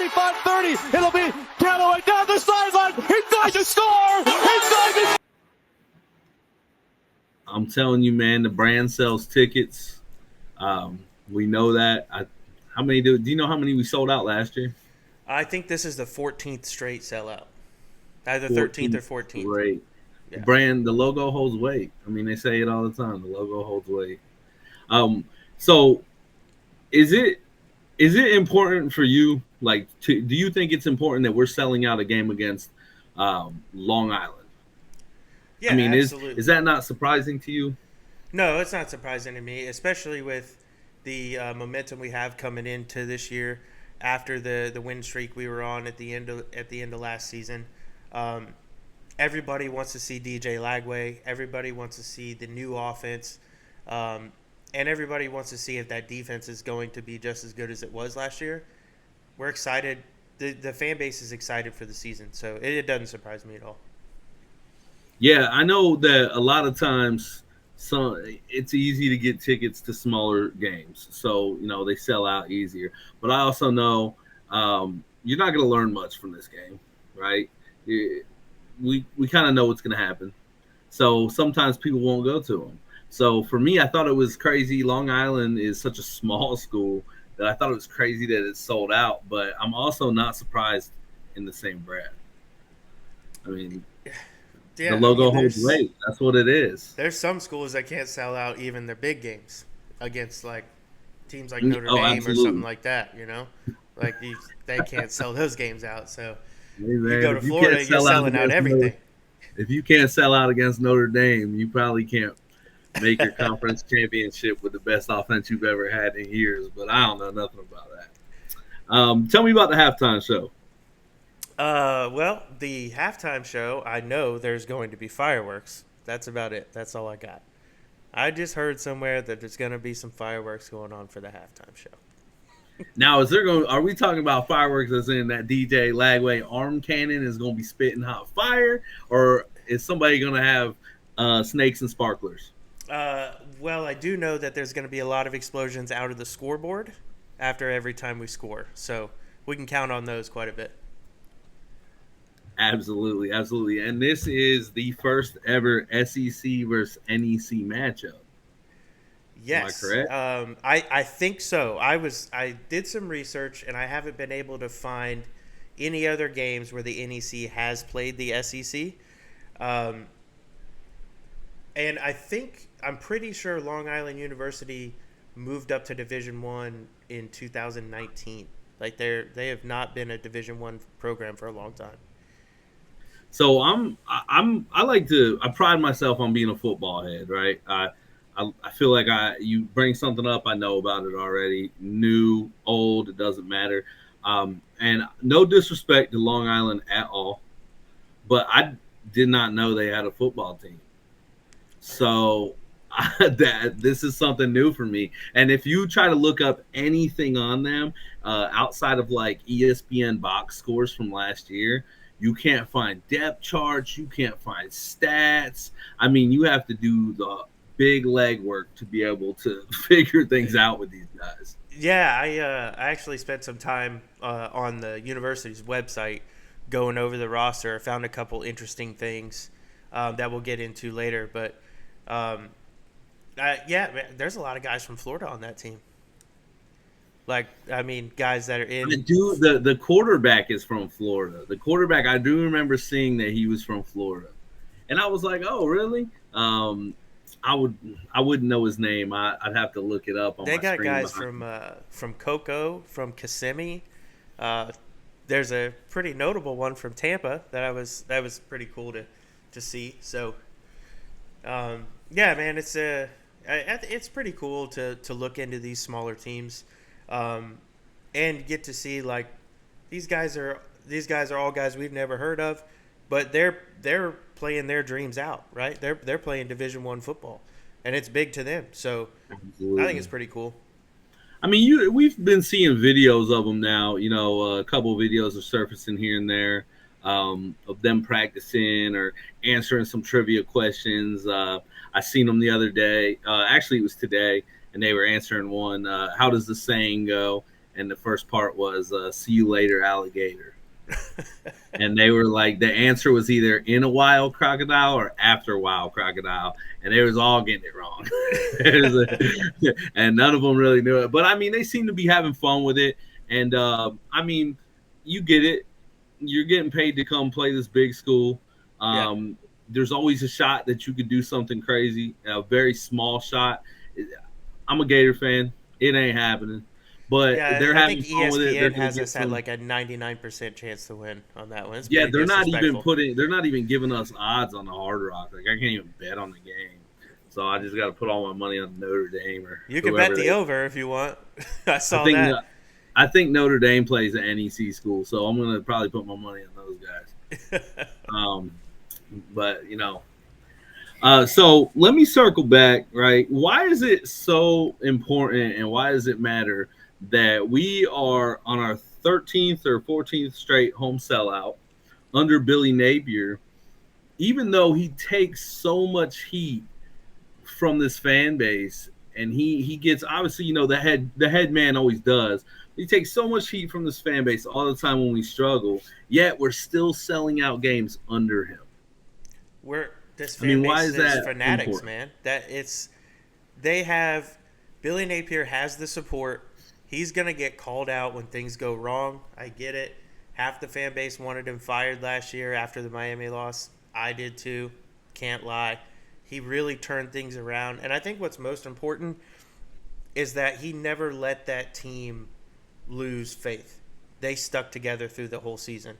35-30. It'll be Callaway down the sideline. He's going to score. He's going to. I'm telling you, man, the brand sells tickets. We know that. How many do you know how many we sold out last year? I think this is the 14th straight sellout. Either 13th or 14th. Great. Yeah. The logo holds weight. I mean, they say it all the time. The logo holds weight. So is it important for you? Like, do you think it's important that we're selling out a game against Long Island? Yeah, I mean, absolutely. is that not surprising to you? No, it's not surprising to me, especially with the momentum we have coming into this year after the win streak we were on at the end of last season. Everybody wants to see DJ Lagway. Everybody wants to see the new offense. And everybody wants to see if that defense is going to be just as good as it was last year. We're excited. The fan base is excited for the season, so it doesn't surprise me at all. Yeah, I know that a lot of times it's easy to get tickets to smaller games, so they sell out easier. But I also know you're not going to learn much from this game, right? We kind of know what's going to happen, so sometimes people won't go to them. So for me, I thought it was crazy. Long Island is such a small school that I thought it was crazy that it sold out. But I'm also not surprised in the same breath. I mean. Yeah, the logo holds weight. That's what it is. There's some schools that can't sell out even their big games against like teams like Notre Dame absolutely. or something like that. Like they can't sell those games out. So you go to Florida, you're selling out everything. If you can't sell out against Notre Dame, you probably can't make your conference championship with the best offense you've ever had in years. But I don't know nothing about that. Tell me about the halftime show. Well, the halftime show, I know there's going to be fireworks. That's about it. That's all I got. I just heard somewhere that there's going to be some fireworks going on for the halftime show. Now, are we talking about fireworks as in that DJ Lagway arm cannon is going to be spitting hot fire, or is somebody going to have snakes and sparklers? Well, I do know that there's going to be a lot of explosions out of the scoreboard after every time we score. So we can count on those quite a bit. Absolutely. And this is the first ever SEC versus NEC matchup. Yes. Am I correct? I think so. I did some research, and I haven't been able to find any other games where the NEC has played the SEC. And I'm pretty sure Long Island University moved up to Division I in 2019. Like they have not been a Division I program for a long time. So I pride myself on being a football head, right? I feel like you bring something up, I know about it already. New, old, it doesn't matter. And no disrespect to Long Island at all, but I did not know they had a football team. So this is something new for me. And if you try to look up anything on them outside of like ESPN box scores from last year, you can't find depth charts. You can't find stats. I mean, you have to do the big legwork to be able to figure things out with these guys. Yeah, I actually spent some time on the university's website going over the roster. I found a couple interesting things that we'll get into later. But, there's a lot of guys from Florida on that team. Like, I mean, guys that are in. The quarterback is from Florida. The quarterback, I do remember seeing that he was from Florida, and I was like, "Oh, really?" I wouldn't know his name. I'd have to look it up. They got guys from Cocoa, from Kissimmee. There's a pretty notable one from Tampa that was pretty cool to see. So, man, it's pretty cool to look into these smaller teams. And get to see like these guys are all guys we've never heard of, but they're playing their dreams out, right? They're playing Division I football, and it's big to them. So absolutely. I think it's pretty cool. I mean, we've been seeing videos of them now. A couple of videos are surfacing here and there of them practicing or answering some trivia questions. I seen them the other day. Actually, it was today. And they were answering one, how does the saying go? and the first part was "See you later, alligator." And they were like, the answer was either in a wild crocodile or after wild crocodile, and they was all getting it wrong. And none of them really knew it. But I mean, they seem to be having fun with it, and I mean, you get it. You're getting paid to come play this big school. Yeah. There's always a shot that you could do something crazy, a very small shot. I'm a Gator fan. It ain't happening. But Yeah, they're I having think fun with it. They're ESPN going to has get us at some. like a 99% chance to win on that one. It's Yeah, pretty disrespectful. they're not even giving us odds on the Hard Rock. Like I can't even bet on the game. So I just got to put all my money on Notre Dame or You can bet whoever the they. over if you want. I I saw think that. I think Notre Dame plays an NEC school, so I'm going to probably put my money on those guys. Um, but so let me circle back. Right, why is it so important, and why does it matter that we are on our 13th or 14th straight home sellout under Billy Napier, even though he takes so much heat from this fan base, and he gets, obviously, the head man always does. He takes so much heat from this fan base all the time when we struggle, yet we're still selling out games under him. This I mean, fan why base is is that fanatics, important? man. They have Billy Napier has the support. He's gonna get called out when things go wrong. I get it. Half the fan base wanted him fired last year after the Miami loss. I did too. Can't lie. He really turned things around, and I think what's most important is that he never let that team lose faith. They stuck together through the whole season.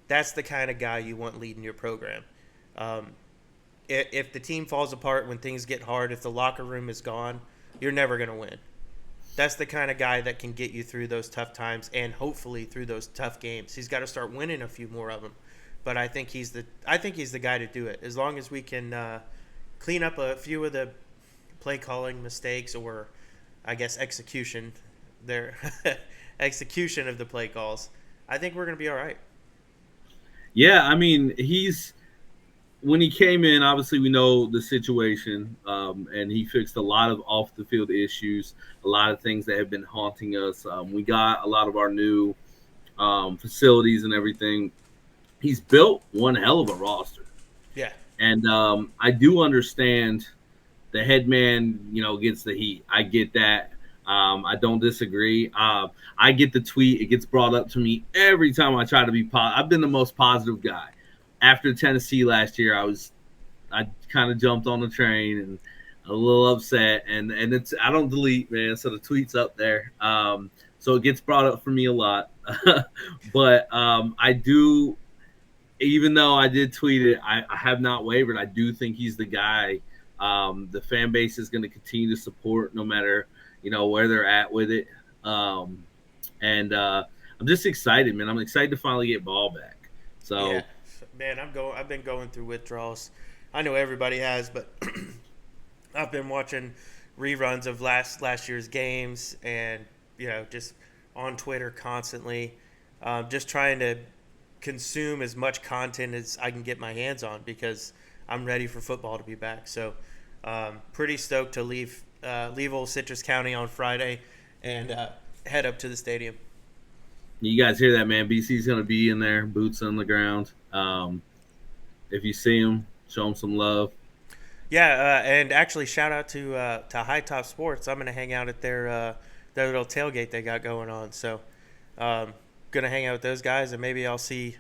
That's the kind of guy you want leading your program. Um, if the team falls apart when things get hard, if the locker room is gone, you're never going to win. That's the kind of guy that can get you through those tough times and hopefully through those tough games. He's got to start winning a few more of them, but I think he's the guy to do it. As long as we can clean up a few of the play calling mistakes, or I guess execution of the play calls, I think we're going to be all right. Yeah, I mean, when he came in, obviously we know the situation, and he fixed a lot of off the field issues, a lot of things that have been haunting us. We got a lot of our new facilities and everything. He's built one hell of a roster. Yeah. And I do understand the head man, gets the heat. I get that. I don't disagree. I get the tweet. It gets brought up to me every time I try to be positive. I've been the most positive guy. After Tennessee last year, I kind of jumped on the train and a little upset. And it's, I don't delete, man. So the tweet's up there. So it gets brought up for me a lot. But I do, even though I did tweet it, I have not wavered. I do think he's the guy. The fan base is going to continue to support no matter, where they're at with it. And I'm just excited, man. I'm excited to finally get ball back. So, yeah, man, I've been going through withdrawals. I know everybody has, but I've been watching reruns of last year's games, and just on Twitter constantly, just trying to consume as much content as I can get my hands on because I'm ready for football to be back. So, pretty stoked to leave old Citrus County on Friday and head up to the stadium. You guys hear that, man? BC's going to be in there, boots on the ground. If you see them, show them some love. Yeah, and actually, shout out to High Top Sports. I'm going to hang out at their little tailgate they got going on. So, going to hang out with those guys, and maybe I'll see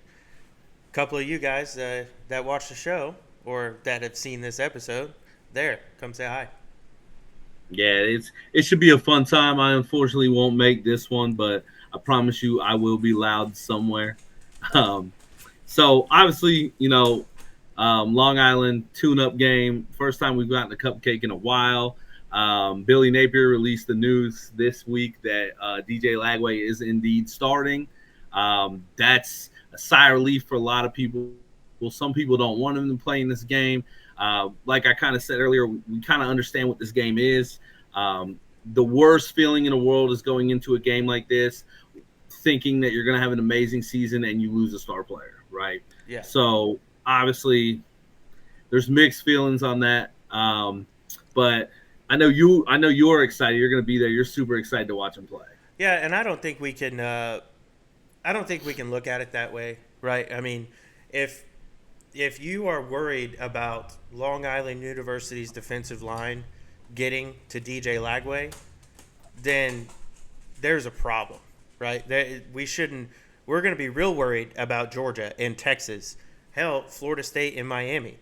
a couple of you guys that watch the show or that have seen this episode. There, come say hi. Yeah, it should be a fun time. I unfortunately won't make this one, but I promise you I will be loud somewhere. So obviously, Long Island tune-up game. First time we've gotten a cupcake in a while. Billy Napier released the news this week that DJ Lagway is indeed starting. That's a sigh of relief for a lot of people. Well, some people don't want him to play in this game. Like I kind of said earlier, we kind of understand what this game is. The worst feeling in the world is going into a game like this, thinking that you're going to have an amazing season and you lose a star player, right? Yeah. So obviously, there's mixed feelings on that. But I know you're excited. You're going to be there. You're super excited to watch him play. Yeah, and I don't think we can. I don't think we can look at it that way, right? I mean, if you are worried about Long Island University's defensive line getting to DJ Lagway, then there's a problem, right? We shouldn't. We're going to be real worried about Georgia and Texas, hell, Florida State and Miami.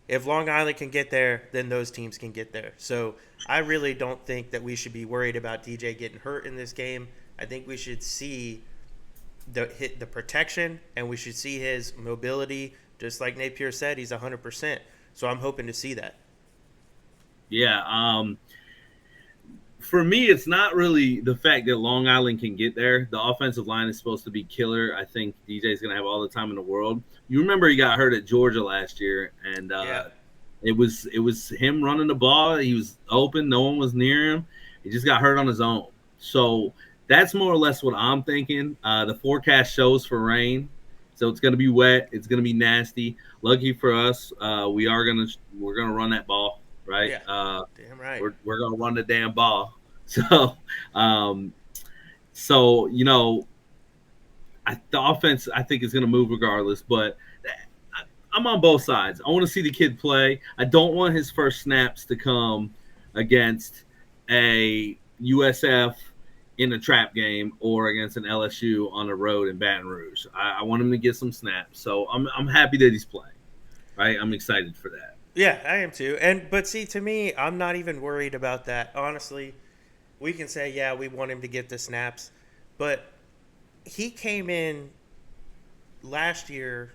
If Long Island can get there, then those teams can get there. So I really don't think that we should be worried about DJ getting hurt in this game. I think we should see the protection, and we should see his mobility. Just like Napier said, he's 100%. So I'm hoping to see that. Yeah. For me, it's not really the fact that Long Island can get there. The offensive line is supposed to be killer. I think DJ's going to have all the time in the world. You remember he got hurt at Georgia last year, and it was him running the ball. He was open. No one was near him. He just got hurt on his own. So that's more or less what I'm thinking. The forecast shows for rain, so it's going to be wet. It's going to be nasty. Lucky for us, we're gonna run that ball, right? Yeah, damn right. We're gonna run the damn ball. So, so you know, the offense I think is gonna move regardless, but I'm on both sides. I want to see the kid play. I don't want his first snaps to come against a USF in a trap game or against an LSU on the road in Baton Rouge. I want him to get some snaps. So I'm happy that he's playing. Right? I'm excited for that. Yeah, I am too. But see, to me, I'm not even worried about that. Honestly, we can say, yeah, we want him to get the snaps, but he came in last year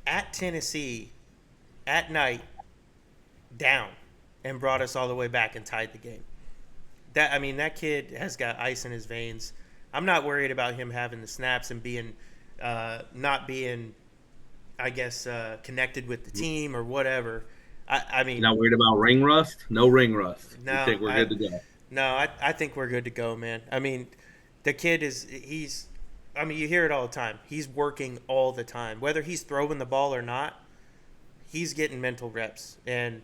at Tennessee at night down and brought us all the way back and tied the game. That kid has got ice in his veins. I'm not worried about him having the snaps and being not being, I guess, connected with the team or whatever. You're not worried about ring rust? No ring rust. No, you think we're good to go? No, I think we're good to go, man. I mean, the kid you hear it all the time. He's working all the time. Whether he's throwing the ball or not, he's getting mental reps. And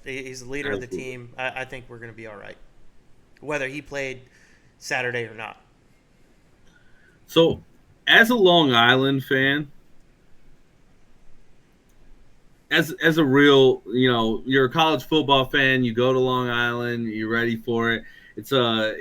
he's the leader of the team. I think we're going to be all right, whether he played Saturday or not. So, as a Long Island fan, as a real, you're a college football fan, you go to Long Island, you're ready for it. It's a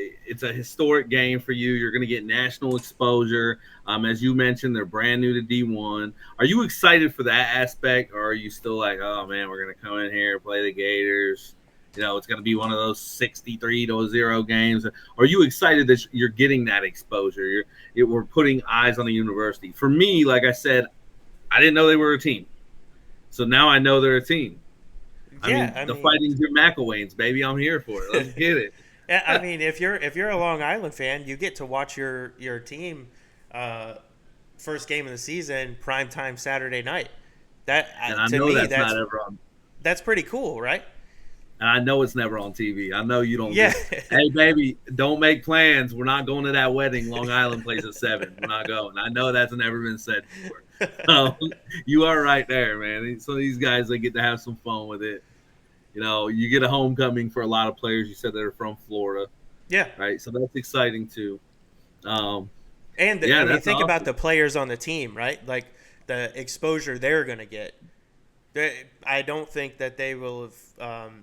historic game for you. You're going to get national exposure. As you mentioned, they're brand new to D1. Are you excited for that aspect, or are you still like, oh man, we're going to come in here, play the Gators? It's going to be one of those 63-0 games. Are you excited that you're getting that exposure? We're putting eyes on the university. For me, like I said, I didn't know they were a team. So now I know they're a team. The Fighting Jim McElwains, baby, I'm here for it. Let's get it. I mean, if you're a Long Island fan, you get to watch your team first game of the season, primetime Saturday night. That's not ever on. That's pretty cool, right? And I know it's never on TV. I know you don't. Yeah. Hey, baby, don't make plans. We're not going to that wedding. Long Island plays at 7. We're not going. I know that's never been said before. You are right there, man. So these guys, they get to have some fun with it. You get a homecoming for a lot of players. You said they're from Florida. Yeah. Right. So that's exciting too. Think awesome. About the players on the team, right? Like the exposure they're going to get. I don't think that they will have.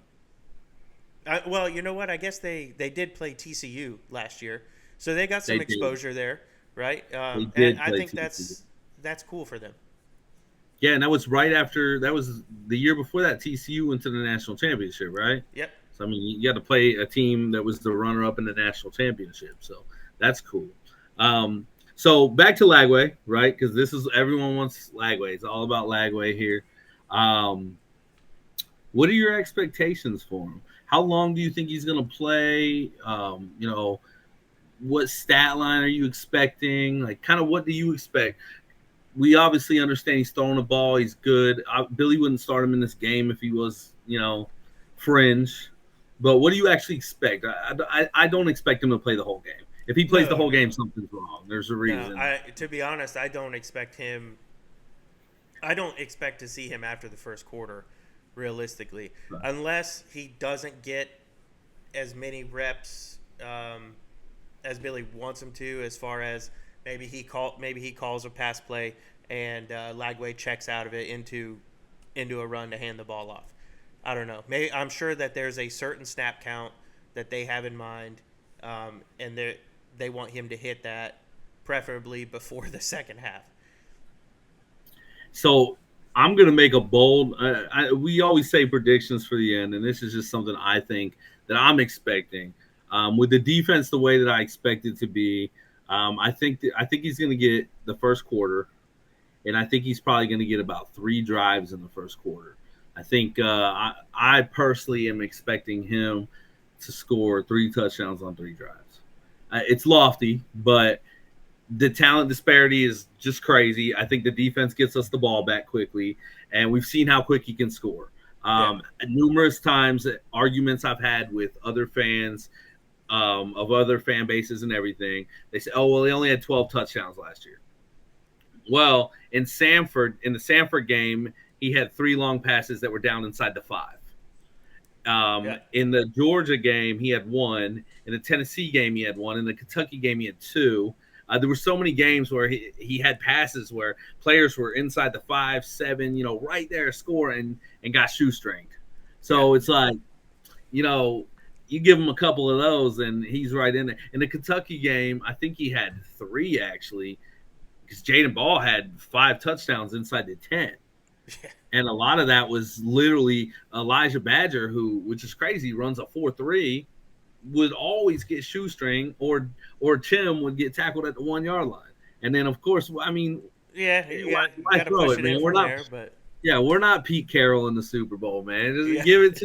Well, you know what? I guess they did play TCU last year, so they got some exposure there, right? And I think TCU. that's cool for them. Yeah, and that was that was the year before that TCU went to the national championship, right? Yep. So, you got to play a team that was the runner-up in the national championship. So, that's cool. So, back to Lagway, right? Because everyone wants Lagway. It's all about Lagway here. What are your expectations for him? How long do you think he's going to play? What stat line are you expecting? Like, kind of what do you expect? We obviously understand he's throwing the ball. He's good. Billy wouldn't start him in this game if he was, fringe. But what do you actually expect? I don't expect him to play the whole game. If he plays the whole game, something's wrong. There's a reason. To be honest, I don't expect him. I don't expect to see him after the first quarter, realistically, unless he doesn't get as many reps Billy wants him to, as far as maybe he calls a pass play and Lagway checks out of it into a run to hand the ball off. I don't know. I'm sure that there's a certain snap count that they have in mind, and they want him to hit that, preferably before the second half. So I'm going to make a bold. We always say predictions for the end, and this is just something I think that I'm expecting. With the defense the way that I expect it to be, I think he's going to get the first quarter, and I think he's probably going to get about 3 drives in the first quarter. I think I personally am expecting him to score 3 touchdowns on 3 drives. It's lofty, but the talent disparity is just crazy. I think the defense gets us the ball back quickly, and we've seen how quick he can score. Numerous times, arguments I've had with other fans of other fan bases and everything, they say, "Oh, well, he only had 12 touchdowns last year." Well, in the Sanford game, he had 3 long passes that were down inside the 5. In the Georgia game, he had 1. In the Tennessee game, he had 1. In the Kentucky game, he had 2. There were so many games where he had passes where players were inside the 5, 7, right there, score and got shoestringed. So it's like, you give him a couple of those and he's right in there. In the Kentucky game, I think he had 3 actually, because Jaden Ball had 5 touchdowns inside the 10. And a lot of that was literally Elijah Badger, which is crazy, runs a 4.3, would always get shoestring, or Tim would get tackled at the 1-yard line. And then, of course, I mean, you got to push it in from there. But we're not Pete Carroll in the Super Bowl, man. Just give it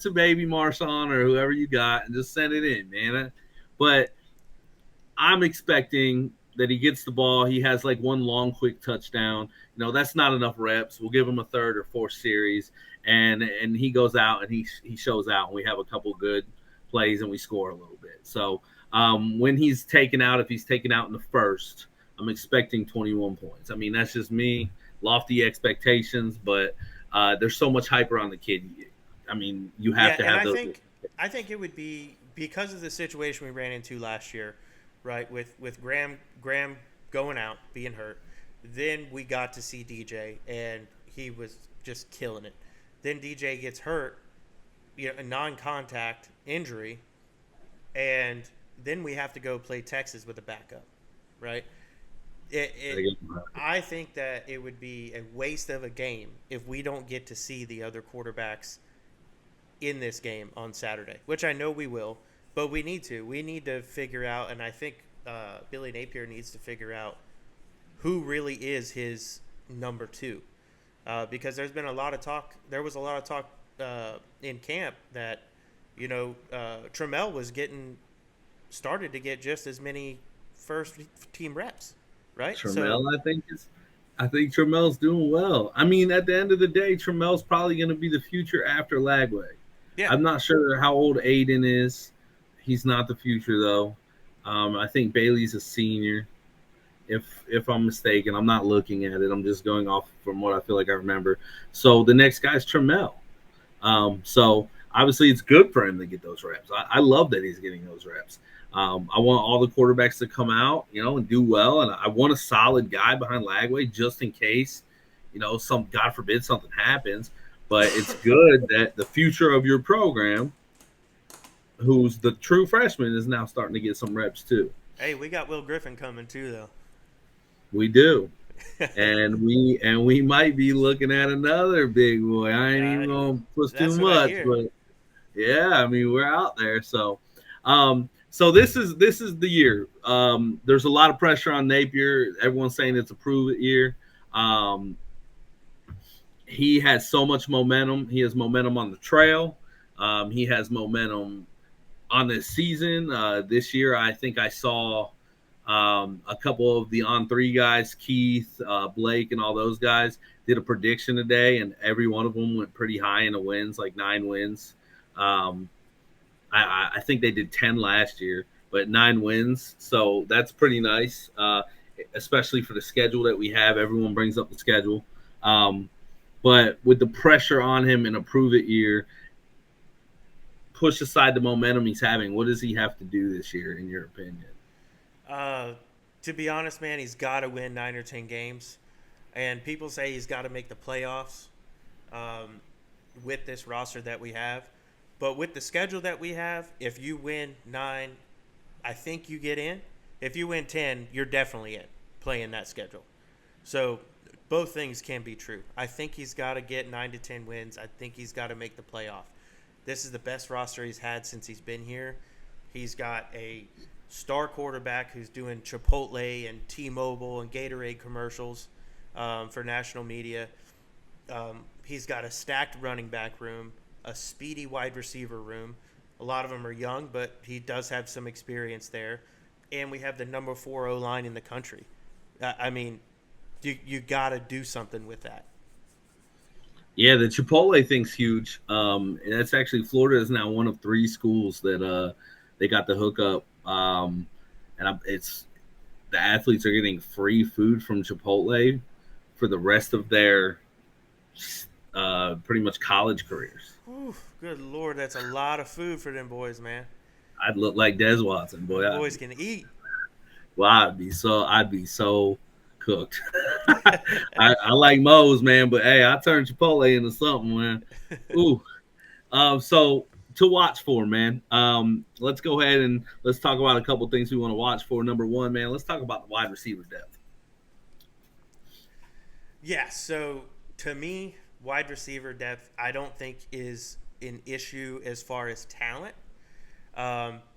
to baby Marshawn or whoever you got, and just send it in, man. But I'm expecting that he gets the ball. He has like 1 long, quick touchdown. That's not enough reps. We'll give him a 3rd or 4th series, and he goes out and he shows out, and we have a couple good plays and we score a little bit. So when he's taken out, if he's taken out in the first, I'm expecting 21 points. I mean, that's just me, lofty expectations, but there's so much hype around the kid. I mean, you have to have those. I think it would be because of the situation we ran into last year, right? With Graham going out, being hurt. Then we got to see DJ, and he was just killing it. Then DJ gets hurt, a non-contact injury, and then we have to go play Texas with a backup, right? I think that it would be a waste of a game if we don't get to see the other quarterbacks in this game on Saturday, which I know we will, but we need to. We need to figure out, and I think Billy Napier needs to figure out who really is his number 2, because there was a lot of talk in camp that Trammell was started to get just as many first team reps, right? Trammell, I think Trammell's doing well. I mean, at the end of the day, Trammell's probably going to be the future after Lagway. Yeah. I'm not sure how old Aiden is. He's not the future though. I think Bailey's a senior. If I'm mistaken, I'm not looking at it. I'm just going off from what I feel like I remember. So the next guy's Trammell. So obviously it's good for him to get those reps. I love that he's getting those reps. I want all the quarterbacks to come out, and do well. And I want a solid guy behind Lagway just in case, God forbid something happens. But it's good that the future of your program, who's the true freshman, is now starting to get some reps too. Hey, we got Will Griffin coming too, though. We do. and we might be looking at another big boy. I ain't even gonna push too much, but yeah, I mean, we're out there. So this is the year. There's a lot of pressure on Napier. Everyone's saying it's a prove it year. He has so much momentum. He has momentum on the trail. He has momentum on this season. This year, I think I saw a couple of the on-3 guys, Keith, Blake, and all those guys did a prediction today, and every one of them went pretty high in the wins, like 9 wins. I think they did 10 last year, but 9 wins. So that's pretty nice, especially for the schedule that we have. Everyone brings up the schedule. But with the pressure on him in a prove-it year, push aside the momentum he's having, what does he have to do this year, in your opinion? To be honest, man, he's got to win 9 or 10 games. And people say he's got to make the playoffs with this roster that we have. But with the schedule that we have, if you win 9, I think you get in. If you win 10, you're definitely in playing that schedule. So both things can be true. I think he's got to get 9 to 10 wins. I think he's got to make the playoff. This is the best roster he's had since he's been here. He's got a star quarterback who's doing Chipotle and T-Mobile and Gatorade commercials for national media. He's got a stacked running back room, a speedy wide receiver room. A lot of them are young, but he does have some experience there. And we have the number 4 O-line in the country. I mean, you got to do something with that. Yeah, the Chipotle thing's huge. And that's actually, Florida is now one of 3 schools that they got the hookup. It's the athletes are getting free food from Chipotle for the rest of their pretty much college careers. Ooh, good Lord, that's a lot of food for them boys, man. I'd look like Des Watson, boy. Boys can eat. Well, I'd be so cooked. I like Moe's, man, but hey, I turned Chipotle into something, man. Ooh. So to watch for, man. Let's go ahead and let's talk about a couple things we want to watch for. Number 1, man, let's talk about the wide receiver depth. Yeah, so to me, wide receiver depth, I don't think is an issue as far as talent,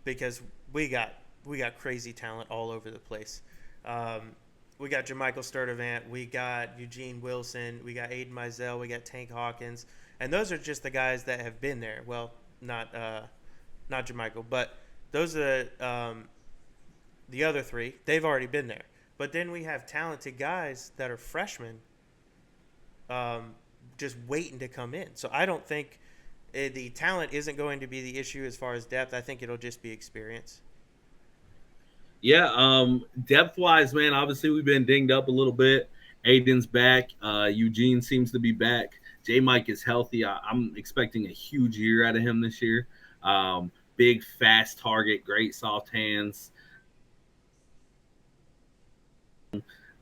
because we got crazy talent all over the place. We got Jermichael Sturdivant, we got Eugene Wilson, we got Aiden Mizell, we got Tank Hawkins, and those are just the guys that have been there. Well, not Jermichael, but those are the other 3. They've already been there. But then we have talented guys that are freshmen, just waiting to come in. So I don't think the talent isn't going to be the issue as far as depth. I think it'll just be experience. Yeah, depth-wise, man, obviously we've been dinged up a little bit. Aiden's back. Eugene seems to be back. J-Mike is healthy. I'm expecting a huge year out of him this year. Big, fast target, great soft hands.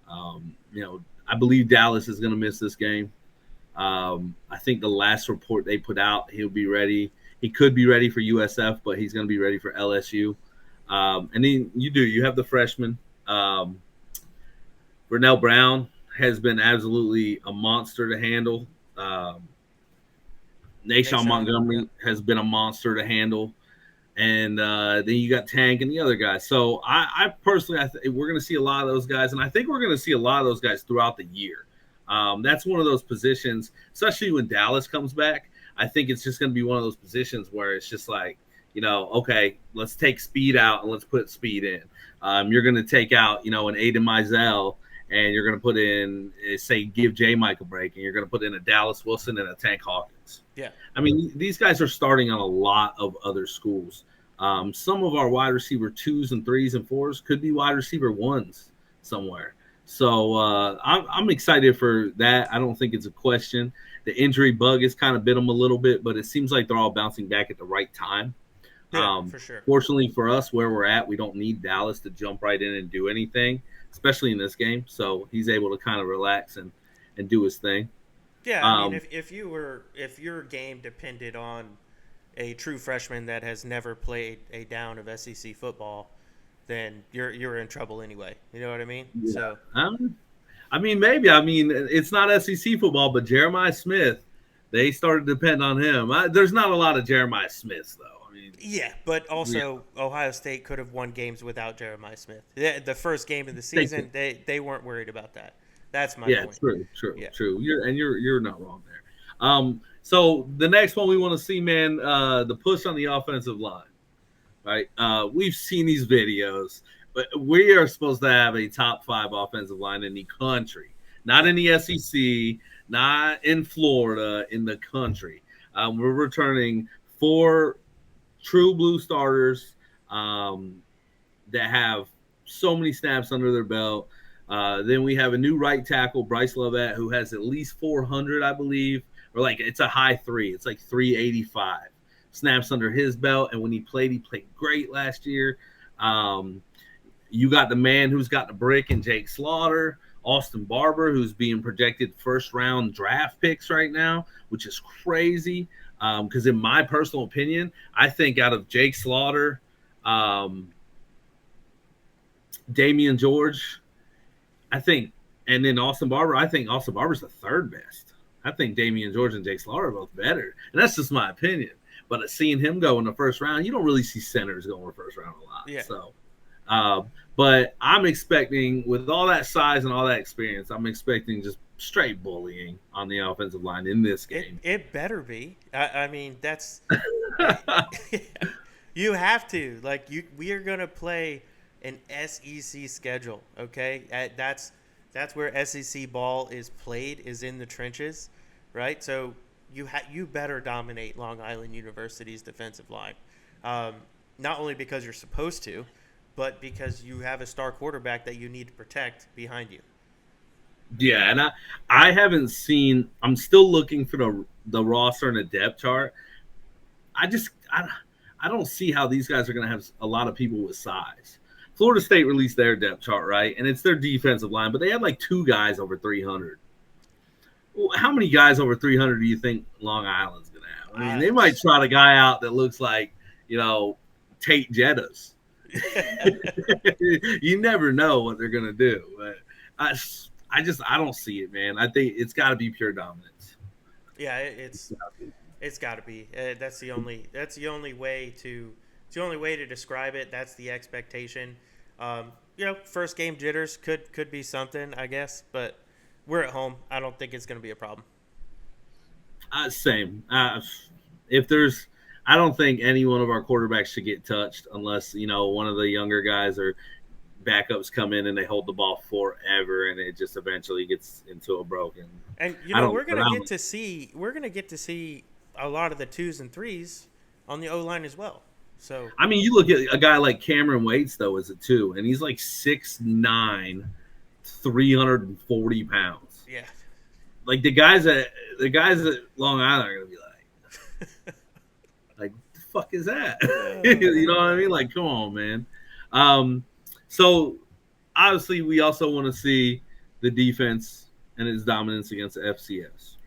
I believe Dallas is going to miss this game. I think the last report they put out, he'll be ready. He could be ready for USF, but he's going to be ready for LSU. And then you have the freshman. Vernell Brown has been absolutely a monster to handle. Nashawn Montgomery has been a monster to handle. And then you got Tank and the other guys. So I personally, we're going to see a lot of those guys. And I think we're going to see a lot of those guys throughout the year. That's one of those positions, especially when Dallas comes back. I think it's just going to be one of those positions where it's just like, okay, let's take speed out and let's put speed in. You're going to take out, an Aiden Mizell, and you're going to put in, say, give J-Mike a break, and you're going to put in a Dallas Wilson and a Tank Hawkins. Yeah. I mean, these guys are starting on a lot of other schools. Some of our wide receiver 2s and 3s and 4s could be wide receiver 1s somewhere. So I'm excited for that. I don't think it's a question. The injury bug has kind of bit them a little bit, but it seems like they're all bouncing back at the right time. Yeah, for sure. Fortunately for us, where we're at, we don't need Dallas to jump right in and do anything, especially in this game. So he's able to kind of relax and do his thing. Yeah, I mean, if your game depended on a true freshman that has never played a down of SEC football, then you're in trouble anyway. You know what I mean? Yeah. So I mean, maybe. I mean, it's not SEC football, but Jeremiah Smith, they started to depend on him. There's not a lot of Jeremiah Smiths, though. I mean, yeah, but also Ohio State could have won games without Jeremiah Smith. The first game of the season, they weren't worried about that. That's my point. Yeah, true. You're not wrong there. So the next one we want to see, man, the push on the offensive line. Right? We've seen these videos, but we are supposed to have a top 5 offensive line in the country, not in the SEC, not in Florida, in the country. We're returning 4 true blue starters that have so many snaps under their belt. Then we have a new right tackle, Bryce Lovett, who has at least 400, I believe, or like it's a high 3. It's like 385. snaps under his belt, and when he played great last year. You got the man who's got the brick and Jake Slaughter, Austin Barber, who's being projected first-round draft picks right now, which is crazy. Because in my personal opinion, I think out of Jake Slaughter, Damian George, I think, and then Austin Barber, I think Austin Barber's the third best. I think Damian George and Jake Slaughter are both better. And that's just my opinion. But seeing him go in the first round, you don't really see centers go in the first round a lot. Yeah. So, but I'm expecting, with all that size and all that experience, I'm expecting just straight bullying on the offensive line in this game. It better be. I mean, that's you have to. Like, we are gonna play an SEC schedule. Okay, that's where SEC ball is played, is in the trenches, right? So you better dominate Long Island University's defensive line, not only because you're supposed to, but because you have a star quarterback that you need to protect behind you. Yeah, and I haven't seen. I'm still looking for the roster and the depth chart. I don't see how these guys are going to have a lot of people with size. Florida State released their depth chart, right? And it's their defensive line, but they had like 2 guys over 300. Well, how many guys over 300 do you think Long Island's going to have? I mean, they might trot a guy out that looks like, Tate Jettas. You never know what they're going to do. But I don't see it, man. I think it's got to be pure dominance. Yeah, it's got to be. That's the only way to describe it. That's the expectation. First game jitters could be something, I guess, but we're at home. I don't think it's going to be a problem. Same. I don't think any one of our quarterbacks should get touched unless one of the younger guys or backups come in and they hold the ball forever and it just eventually gets into a broken. And we're gonna get to see a lot of the 2s and 3s on the O-line as well. So I mean, you look at a guy like Cameron Waits though as a 2, and he's like 6'9", 340 pounds. Yeah. Like the guys at Long Island are gonna be like the fuck is that? You know what I mean? Like, come on, man. So obviously we also want to see the defense and its dominance against the FCS.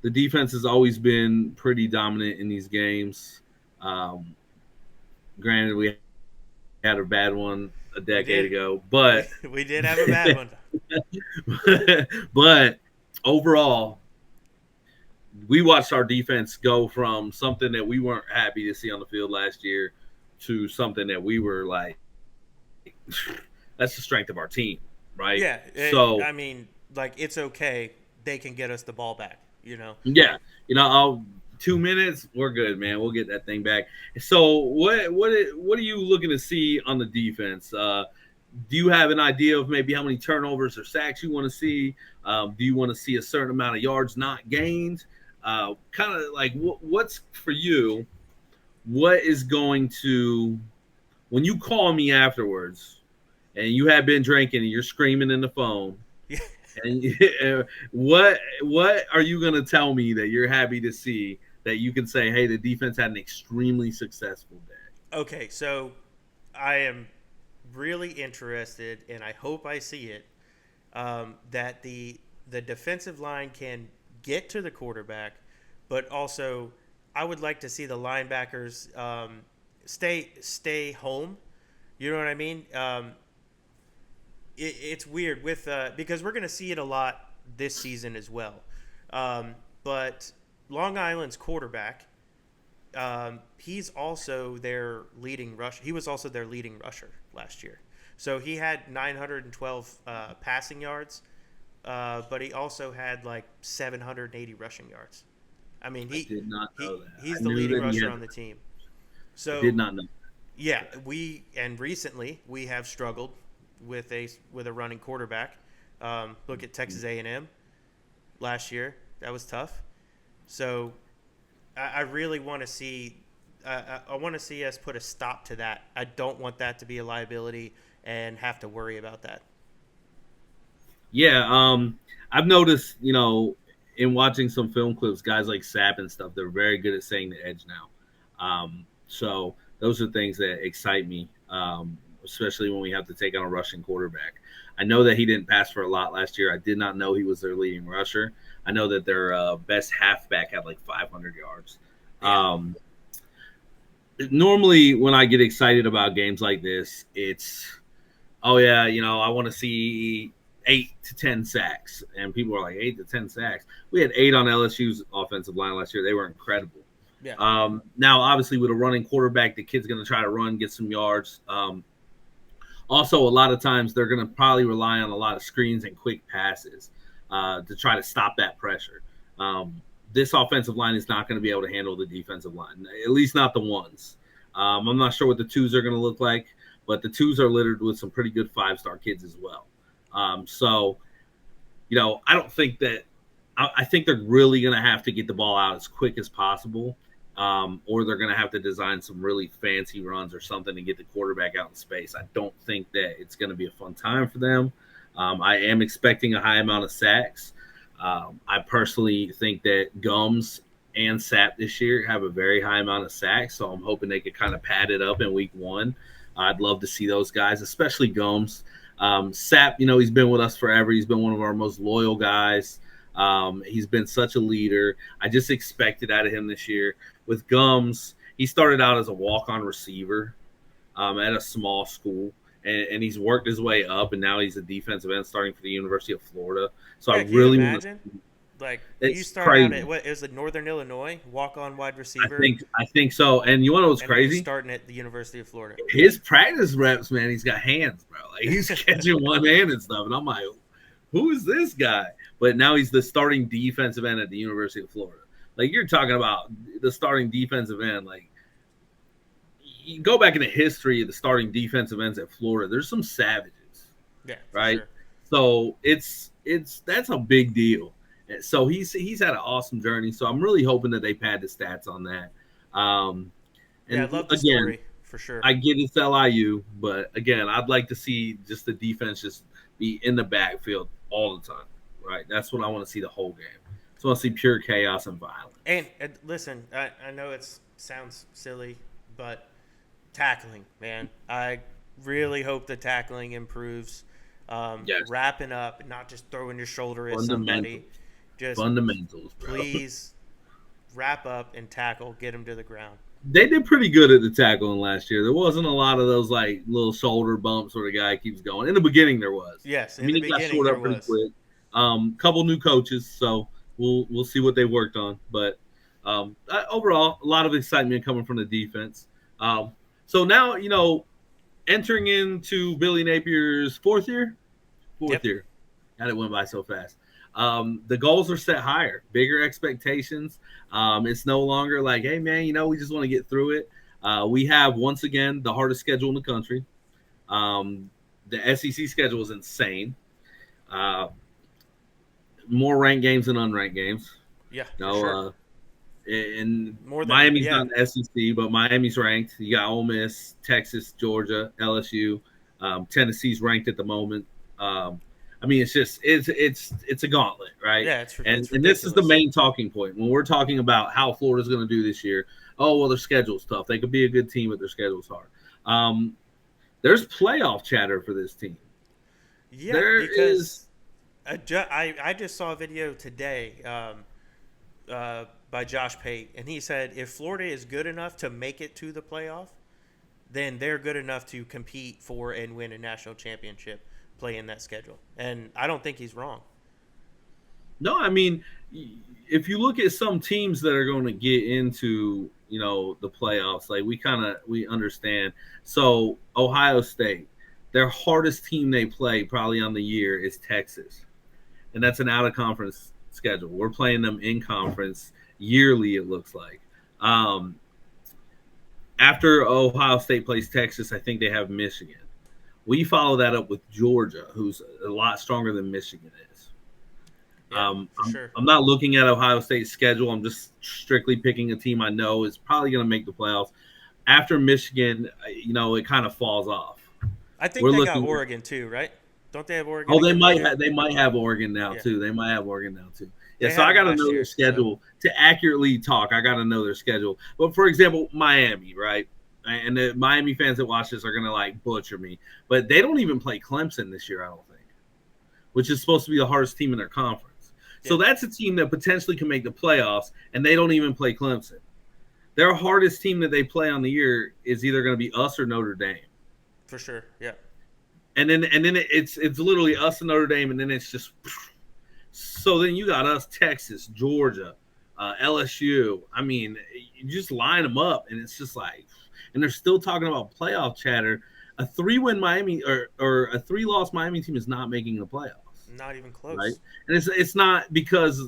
The defense has always been pretty dominant in these games. Granted, we had a bad one a decade ago, but we did have a bad one. But overall, we watched our defense go from something that we weren't happy to see on the field last year to something that we were like, that's the strength of our team, right? Yeah. So I mean, like, it's okay. They can get us the ball back, Yeah. 2 minutes, we're good, man. We'll get that thing back. So what are you looking to see on the defense? Do you have an idea of maybe how many turnovers or sacks you want to see? Do you want to see a certain amount of yards not gained? Kind of like what's for you? What is going to, when you call me afterwards and you have been drinking and you're screaming in the phone, and what are you going to tell me that you're happy to see that you can say, hey, the defense had an extremely successful day? Okay, so I am really interested, and I hope I see it, that the defensive line can get to the quarterback, but also I would like to see the linebackers stay home. You know what I mean? It's weird with because we're going to see it a lot this season as well. But Long Island's quarterback, he's also their leading rusher. He was also their leading rusher last year. So he had 912 passing yards, but he also had like 780 rushing yards. I mean, I did not know that. He's the leading rusher on the team. So I did not know. Yeah, recently we have struggled with a running quarterback. Look at Texas A&M last year; that was tough. So I really want to see. I want to see us put a stop to that. I don't want that to be a liability and have to worry about that. Yeah, I've noticed, in watching some film clips, guys like Sapp and stuff, they're very good at saying the edge now. So those are things that excite me, especially when we have to take on a rushing quarterback. I know that he didn't pass for a lot last year. I did not know he was their leading rusher. I know that their best halfback had like 500 yards. Yeah. Normally, when I get excited about games like this, it's, oh yeah, I want to see 8 to 10 sacks, and people are like 8 to 10 sacks. We had 8 on LSU's offensive line last year. They were incredible. Yeah. Now, obviously, with a running quarterback, the kid's going to try to run, get some yards. Also, a lot of times they're going to probably rely on a lot of screens and quick passes to try to stop that pressure. This offensive line is not going to be able to handle the defensive line, at least not the ones. I'm not sure what the twos are going to look like, but the twos are littered with some pretty good 5-star kids as well. So, I don't think that – I think they're really going to have to get the ball out as quick as possible, or they're going to have to design some really fancy runs or something to get the quarterback out in space. I don't think that it's going to be a fun time for them. I am expecting a high amount of sacks. I personally think that Gums and Sapp this year have a very high amount of sacks, so I'm hoping they could kind of pad it up in week 1. I'd love to see those guys, especially Gums. Sapp, he's been with us forever. He's been one of our most loyal guys. He's been such a leader. I just expected out of him this year. With Gums, he started out as a walk-on receiver at a small school, and he's worked his way up, and now he's a defensive end starting for the University of Florida. So Yeah, I can you really want imagine? to. Like you It's start out crazy. at what is it, Northern Illinois, walk on wide I receiver, think so. And you want to know what's and then you're crazy? starting at the University of Florida. His practice reps, man, he's got hands, bro. Like he's catching one hand and stuff, and I'm like, who is this guy? But now he's the starting defensive end at the University of Florida. Like you're talking about the starting defensive end. Like you go back in the history of the starting defensive ends at Florida. There's some savages, Yeah, for right? sure. So that's a big deal. So he's had an awesome journey. So I'm really hoping that they pad the stats on that. Yeah, I And love the again, story for sure. I get it's LIU, but again, I'd like to see just the defense just be in the backfield all the time, right? That's what I want to see the whole game. So I want to see pure chaos and violence. And listen, I know it sounds silly, but tackling, man, I really hope the tackling improves. Yes. Wrapping up, not just throwing your shoulder at somebody. Just Fundamentals, bro. please wrap up and tackle, get them to the ground. They did pretty good at the tackling last year. There wasn't a lot of those like little shoulder bumps where the guy keeps going. In the beginning, there was. Yes, I in mean, the he got beginning short there up pretty was. quick. Couple new coaches, so we'll see what they worked on. But overall, a lot of excitement coming from the defense. So now entering into Billy Napier's fourth year. Yep. God, it went by so fast. The goals are set higher, bigger expectations. It's no longer like, hey, man, we just want to get through it. We have, once again, the hardest schedule in the country. The SEC schedule is insane. More ranked games than unranked games. Yeah, for sure. And More than Miami's not in the SEC, but Miami's ranked. You got Ole Miss, Texas, Georgia, LSU. Tennessee's ranked at the moment. I mean, it's a gauntlet, right? Yeah, it's and ridiculous. this is the main talking point when we're talking about how Florida's going to do this year. Oh, well, their schedule's tough. They could be a good team, but their schedule's hard. There's playoff chatter for this team. Yeah, There because is. I just saw a video today by Josh Pate, and he said if Florida is good enough to make it to the playoff, then they're good enough to compete for and win a national championship playing that schedule. And I don't think he's wrong. No, I mean, if you look at some teams that are going to get into the playoffs, like we understand. So Ohio State, their hardest team they play probably on the year is Texas, and that's an out of conference schedule. We're playing them in conference yearly. It looks like. After Ohio State plays Texas, I think they have Michigan. We follow that up with Georgia, who's a lot stronger than Michigan is. Yeah, for sure. I'm not looking at Ohio State's schedule. I'm just strictly picking a team I know is probably going to make the playoffs. After Michigan, it kind of falls off. I think they got Oregon too, right? Don't they have Oregon? Oh, they might have Oregon now Yeah. too. They might have Oregon now too. Yeah, They so had I them got to last know their year. schedule to accurately talk. I got to know their schedule. But for example, Miami, right? And the Miami fans that watch this are gonna like butcher me, but they don't even play Clemson this year, I don't think, which is supposed to be the hardest team in their conference. So Yeah, that's a team that potentially can make the playoffs, and they don't even play Clemson. Their hardest team that they play on the year is either going to be us or Notre Dame. for sure. Yeah. And then it's literally us and Notre Dame, and then it's just so then you got us, Texas, Georgia, LSU. I mean, you just line them up, and it's just like, and they're still talking about playoff chatter. A 3-win Miami or a 3-loss Miami team is not making the playoffs, Not even right? close. And it's not because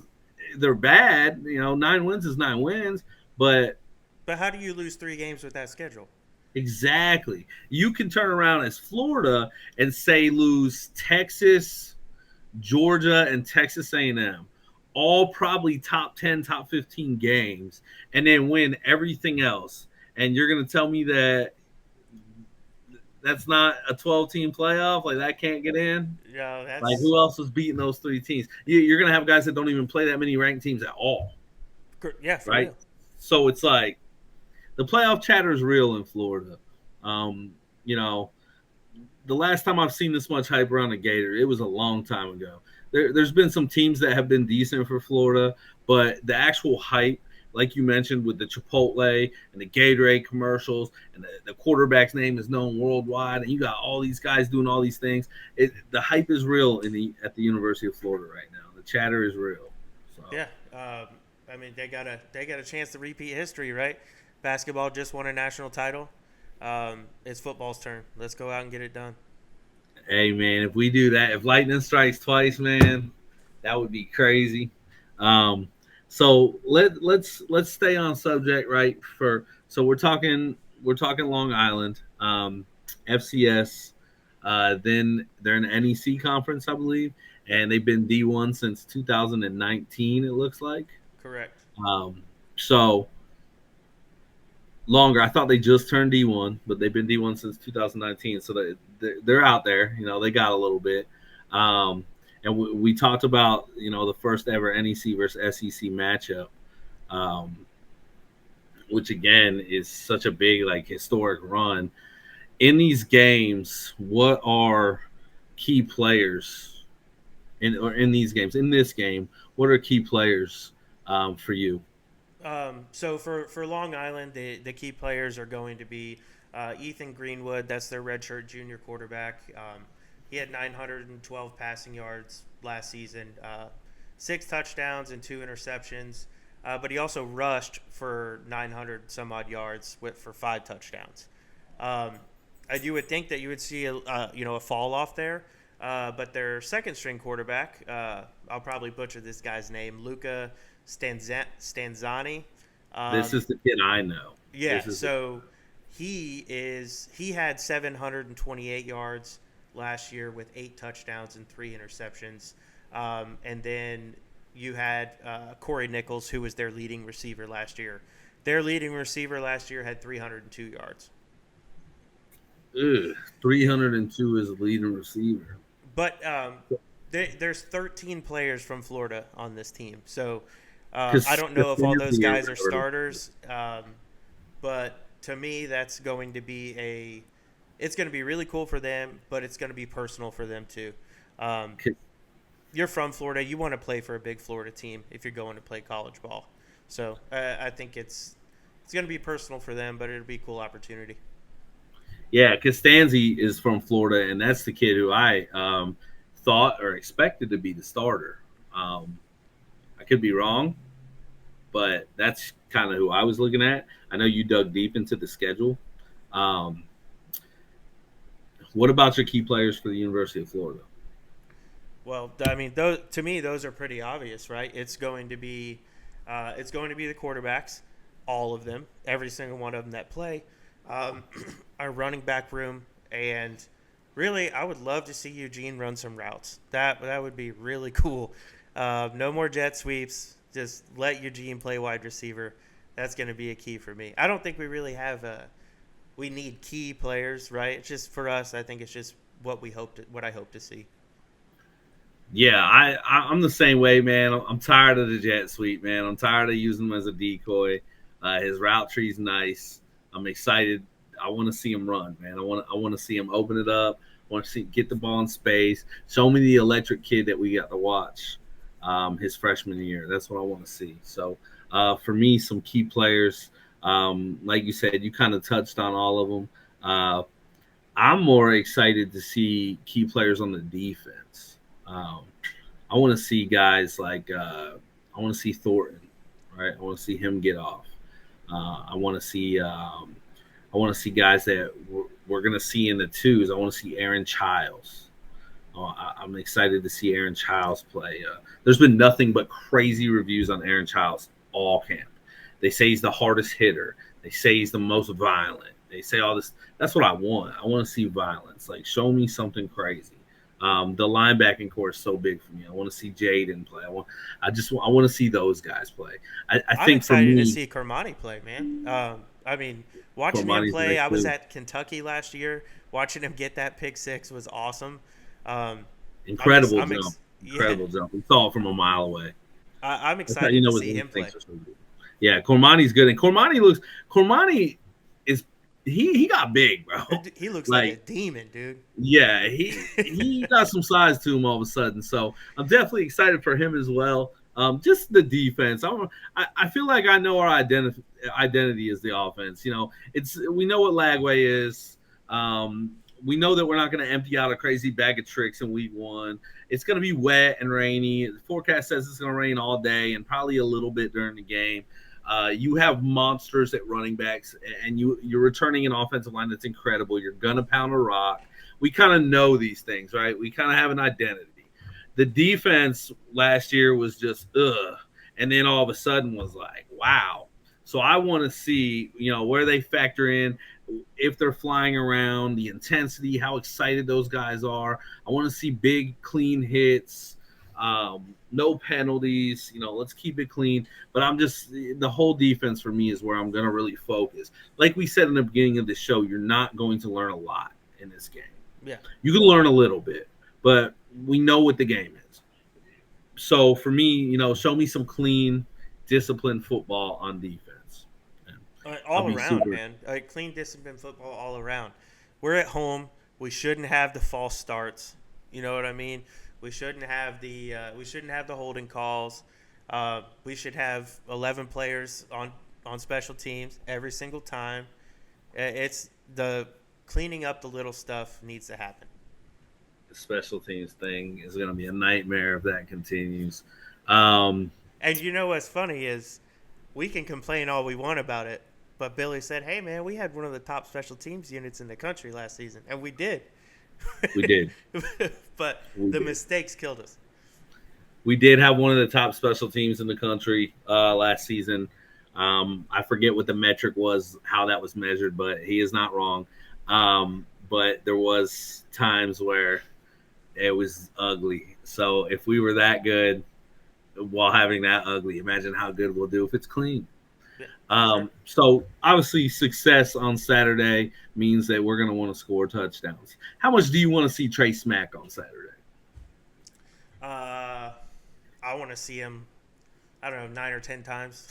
they're bad. 9 wins is 9 wins, but But how do you lose 3 games with that schedule? exactly, you can turn around as Florida and say lose Texas, Georgia, and Texas A&M, all probably top 10, top 15 games, and then win everything else. And you're going to tell me that that's not a 12-team playoff? Like, that can't get in? Yeah, Like, that's who else was beating those 3 teams? You're going to have guys that don't even play that many ranked teams at all, yeah, for right? real. So it's like the playoff chatter is real in Florida. Um, you know, the last time I've seen this much hype around a Gator, it was a long time ago. There's been some teams that have been decent for Florida, but the actual hype, like you mentioned, with the Chipotle and the Gatorade commercials, and the quarterback's name is known worldwide, and you got all these guys doing all these things. The hype is real at the University of Florida right now. The chatter is real. So Yeah. I mean, they got a chance to repeat history, right? Basketball just won a national title. It's football's turn. Let's go out and get it done. hey man, if we do that, if lightning strikes twice, man, that would be crazy. Um, so let's stay on subject, right? We're talking Long Island, FCS. Then they're in the NEC conference, I believe, Yep. and they've been D1 since 2019. It looks like. Correct. So longer. I thought they just turned D1, but they've been D1 since 2019. So they're out there. They got a little bit. And we talked about the first ever NEC versus SEC matchup, um, which again is such a big like historic run. In these games, what are key players in these games? In this game, what are key players for you? So for Long Island, the key players are going to be Ethan Greenwood. That's their redshirt junior quarterback. He had 912 passing yards last season, 6 touchdowns and 2 interceptions. But he also rushed for 900 some odd yards for 5 touchdowns. Um, you would think that you would see a fall off there, but their second string quarterback, I'll probably butcher this guy's name, Luca Stanzani. This is the kid I know. Yeah, This is so he had 728 yards last year with 8 touchdowns and 3 interceptions, and then you had Corey Nichols, who was their leading receiver last year. Their leading receiver last year had 302 yards. 302 is a leading receiver. But there's 13 players from Florida on this team, so I don't know if all those guys are starters. But to me, that's going to be it's going to be really cool for them, but it's going to be personal for them too. You're from Florida. You want to play for a big Florida team if you're going to play college ball. So I think it's going to be personal for them, but it'll be a cool opportunity. Yeah, Costanzi is from Florida, and that's the kid who I thought or expected to be the starter. I could be wrong, but that's kind of who I was looking at. I know you dug deep into the schedule. Um, what about your key players for the University of Florida? Well, I mean, to me, those are pretty obvious, right? It's going to be the quarterbacks, all of them, every single one of them that play. Our running back room, and really, I would love to see Eugene run some routes. That would be really cool. No more jet sweeps. Just let Eugene play wide receiver. That's going to be a key for me. I don't think we really have we need key players, right? It's just for us. I think it's just what I hope to see. Yeah, I'm the same way, man. I'm tired of the jet sweep, man. I'm tired of using him as a decoy. His route tree's nice. I'm excited. I want to see him run, man. I want to see him open it up. I want to see get the ball in space. Show me the electric kid that we got to watch his freshman year. That's what I want to see. So for me, some key players, like you said, you kind of touched on all of them. I'm more excited to see key players on the defense. Um, I want to see guys like I want to see Thornton, right? I want to see him get off. I want to see guys that we're going to see in the twos. I want to see Aaron Childs. I'm excited to see Aaron Childs play. There's been nothing but crazy reviews on Aaron Childs all camp. They say he's the hardest hitter. They say he's the most violent. They say all this. That's what I want. I want to see violence. Like, show me something crazy. The linebacking core is so big for me. I want to see Jaden play. I want to see those guys play. I I'm think for excited me, to see Cormani play, man. I mean, watching him Cormani's play, nice I was too. at Kentucky last year. Watching him get that pick six was awesome. Incredible I'm jump. yeah, Incredible jump. We saw it from a mile away. I'm That's how you excited to know his see him play. instincts are so good. Yeah, Cormani's good, and Cormani is he got big, bro. He looks like a Like, demon, dude. yeah, he got some size to him all of a sudden. So I'm definitely excited for him as well. Just the defense. I feel like I know our identity is the offense. You know, we know what Lagway is. We know that we're not going to empty out a crazy bag of tricks in week one. It's going to be wet and rainy. The forecast says it's going to rain all day and probably a little bit during the game. You have monsters at running backs, and you're returning an offensive line that's incredible. You're gonna pound a rock. We kind of know these things, right? We kind of have an identity. The defense last year was just and then all of a sudden was like, wow. So I want to see, where they factor in if they're flying around, the intensity, how excited those guys are. I want to see big, clean hits, no penalties. Let's keep it clean. But the whole defense for me is where I'm going to really focus. Like we said in the beginning of the show, you're not going to learn a lot in this game. Yeah. You can learn a little bit, but we know what the game is. So for me, show me some clean, disciplined football on defense. All around, man. Clean, disciplined football all around. We're at home. We shouldn't have the false starts. You know what I mean? We shouldn't have the holding calls. We should have 11 players on special teams every single time. It's the cleaning up the little stuff needs to happen. The special teams thing is going to be a nightmare if that continues. And you know what's funny is we can complain all we want about it, but Billy said, "Hey, man, we had one of the top special teams units in the country last season," and we did. We did. But mistakes killed us. We did have one of the top special teams in the country last season. I forget what the metric was, how that was measured, but he is not wrong. But there was times where it was ugly. So if we were that good while having that ugly, imagine how good we'll do if it's clean. Yeah, sure. So obviously success on Saturday means that we're going to want to score touchdowns. How much do you want to see Trey Smack on Saturday? I want to see him, I don't know, 9 or 10 times.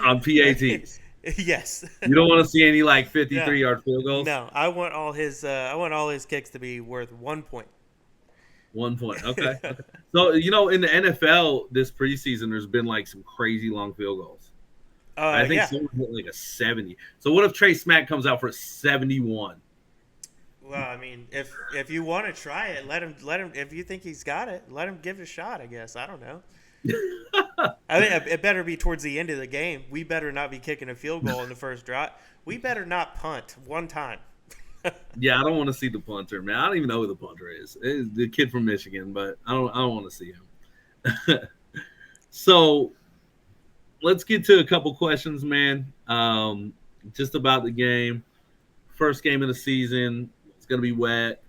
On PATs. Yes. You don't want to see any 53-yard field goals? No, I want all his kicks to be worth 1 point. 1 point. Okay. So, in the NFL this preseason, there's been some crazy long field goals. I think someone hit a 70. So what if Trey Smack comes out for a 71? Well, I mean, if you want to try it, let him. If you think he's got it, let him give it a shot. I guess I don't know. I mean, it better be towards the end of the game. We better not be kicking a field goal in the first drive. We better not punt one time. Yeah, I don't want to see the punter, man. I don't even know who the punter is. It's the kid from Michigan, but I don't want to see him. So let's get to a couple questions, man. Just about the game. First game of the season. It's going to be wet.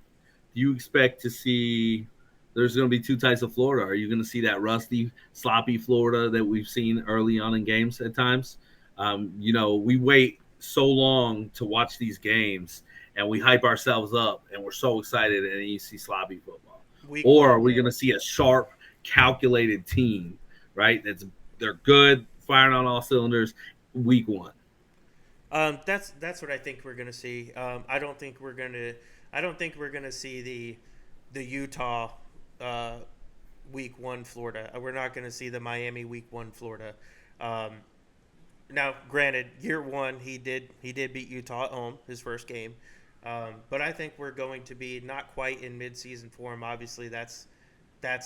Do you expect to see there's going to be two types of Florida? Are you going to see that rusty, sloppy Florida that we've seen early on in games at times? We wait so long to watch these games, and we hype ourselves up, and we're so excited, and then you see sloppy football. Week or one, are we yeah. going to see a sharp, calculated team, right? They're good, firing on all cylinders, week one. That's what I think we're gonna see. I don't think we're gonna see the Utah uh, week one Florida. We're not gonna see the Miami week one Florida. Um, Now, granted, year one he did beat Utah at home his first game, but I think we're going to be not quite in midseason form. Obviously, that's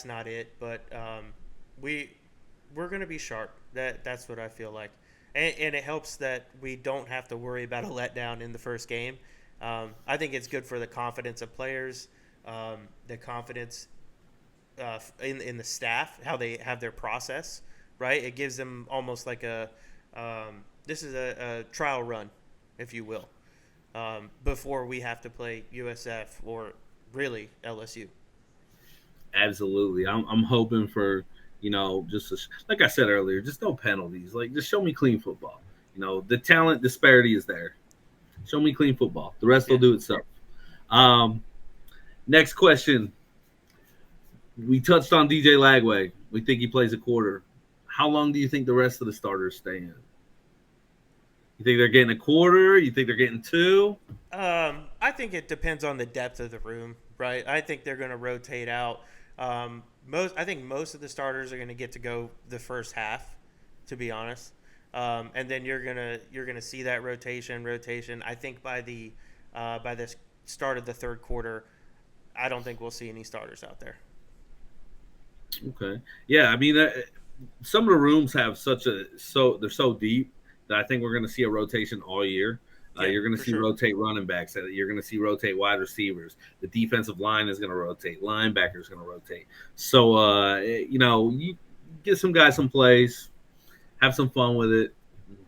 not it, but we we're going to be sharp. That's what I feel like, and it helps that we don't have to worry about a letdown in the first game. I think it's good for the confidence of players, the confidence in the staff, how they have their process. Right, it gives them almost like this is a trial run, if you will, before we have to play USF or really LSU. Absolutely. I'm hoping for, just like I said earlier, just no penalties. Like, just show me clean football. The talent disparity is there. Show me clean football. The rest will Yeah. do itself. Um, Next question. We touched on DJ Lagway. We think he plays a quarter. How long do you think the rest of the starters stay in? You think they're getting a quarter? You think they're getting two? I think it depends on the depth of the room, right? I think they're going to rotate out. I think most of the starters are going to get to go the first half, to be honest, and then you're gonna see that rotation. I think by the start of the third quarter, I don't think we'll see any starters out there. Okay. Yeah, I mean, some of the rooms have they're so deep that I think we're going to see a rotation all year. Yeah, You're going to for see sure. rotate running backs. You're going to see rotate wide receivers. The defensive line is going to rotate. Linebackers going to rotate. So, you get some guys some plays, have some fun with it,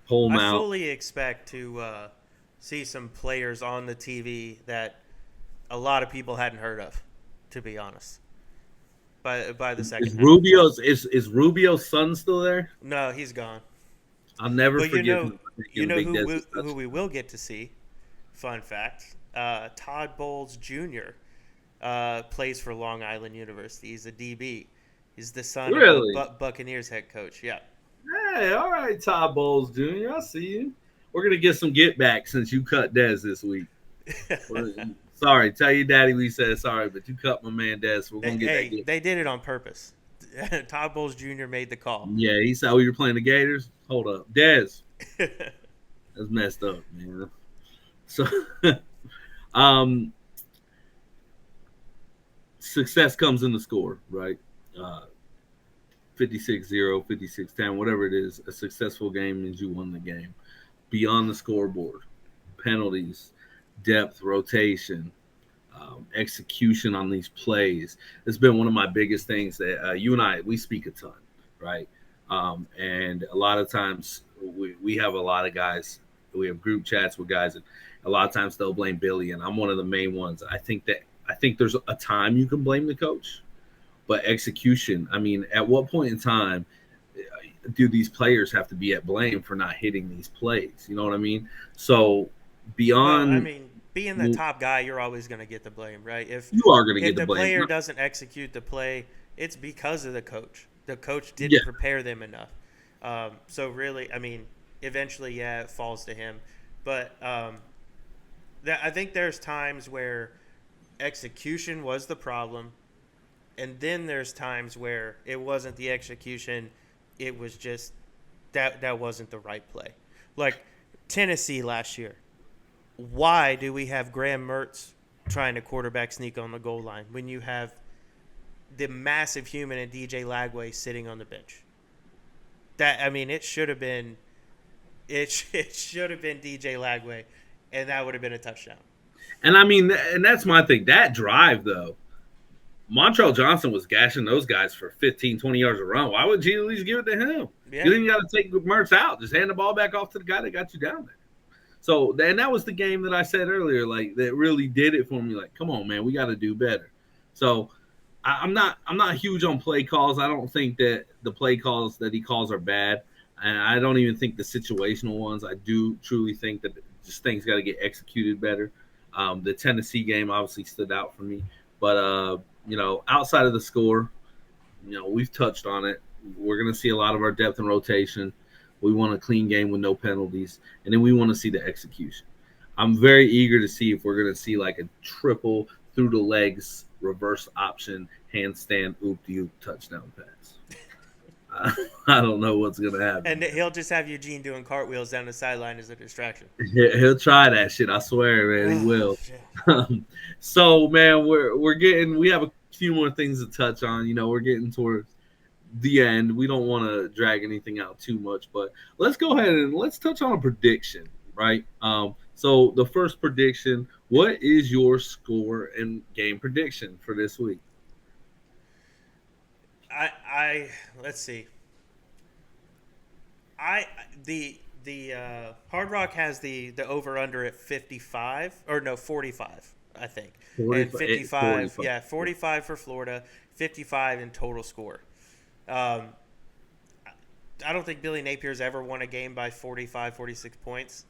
pull them I out. fully expect to see some players on the TV that a lot of people hadn't heard of, to be honest. By the second half, Is Rubio's son still there? no, he's gone. I'll never But forgive him for you taking a know big Dez who touchdown. we will get to see. Fun fact: Todd Bowles Jr. Plays for Long Island University. He's a DB. He's the son of the Really? Buccaneers head coach. Yeah. Hey, all right, Todd Bowles Jr. I see you. We're gonna get some get back since you cut Dez this week. Sorry, tell your daddy we said sorry, but you cut my man Dez. So we're gonna get that Hey, get. they did it on purpose. Todd Bowles Jr. made the call. Yeah, he saw we were playing the Gators. Hold up, Dez. That's messed up, man. So, um, success comes in the score, right? 56-0, 56-10, whatever it is. A successful game means you won the game. Beyond the scoreboard, penalties, depth, rotation, execution on these plays. It's been one of my biggest things that you and I, we speak a ton, right? And a lot of times we have a lot of guys, we have group chats with guys, and a lot of times they'll blame Billy, and I'm one of the main ones. I think there's a time you can blame the coach, but execution, I mean, at what point in time do these players have to be at blame for not hitting these plays? You know what I mean? So Well, I beyond, mean, being the top guy, you're always going to get the blame, right? you are going to If get the the blame. player doesn't execute the play, it's because of the coach. The coach Yeah. didn't prepare them enough. So really, I mean, eventually, yeah, it falls to him. But I think there's times where execution was the problem, and then there's times where it wasn't the execution; it was just that wasn't the right play. Like Tennessee last year. Why do we have Graham Mertz trying to quarterback sneak on the goal line when you have the massive human and DJ Lagway sitting on the bench? It should have been it should have been DJ Lagway, and that would have been a touchdown. And I mean, and that's my thing. That drive, though, Montrell Johnson was gashing those guys for 15, 20 yards a run. Why would you at least give it to him? Yeah. You didn't got to take Mertz out. Just hand the ball back off to the guy that got you down there. So, and that was the game that I said earlier, like, that really did it for me. Like, come on, man, we got to do better. So, I'm not huge on play calls. I don't think that the play calls that he calls are bad, and I don't even think the situational ones. I do truly think that just things got to get executed better. The Tennessee game obviously stood out for me. But outside of the score, we've touched on it. We're going to see a lot of our depth and rotation. We want a clean game with no penalties, and then we want to see the execution. I'm very eager to see if we're going to see like a triple through the legs reverse option handstand oop de oop touchdown pass. I don't know what's going to And happen. he'll just have Eugene doing cartwheels down the sideline as a distraction. He'll try that shit. I swear, man, he Oh, will. shit. So, man, we have a few more things to touch on. We're getting towards the end. We don't want to drag anything out too much, but let's go ahead and let's touch on a prediction, right? So the first prediction, what is your score and game prediction for this week? I let's see. I the Hard Rock has the over under at 55 or no 45 I think, and 55 45. yeah 45 for Florida, 55 in total score. Um, I don't think Billy Napier's ever won a game by 45, 46 points.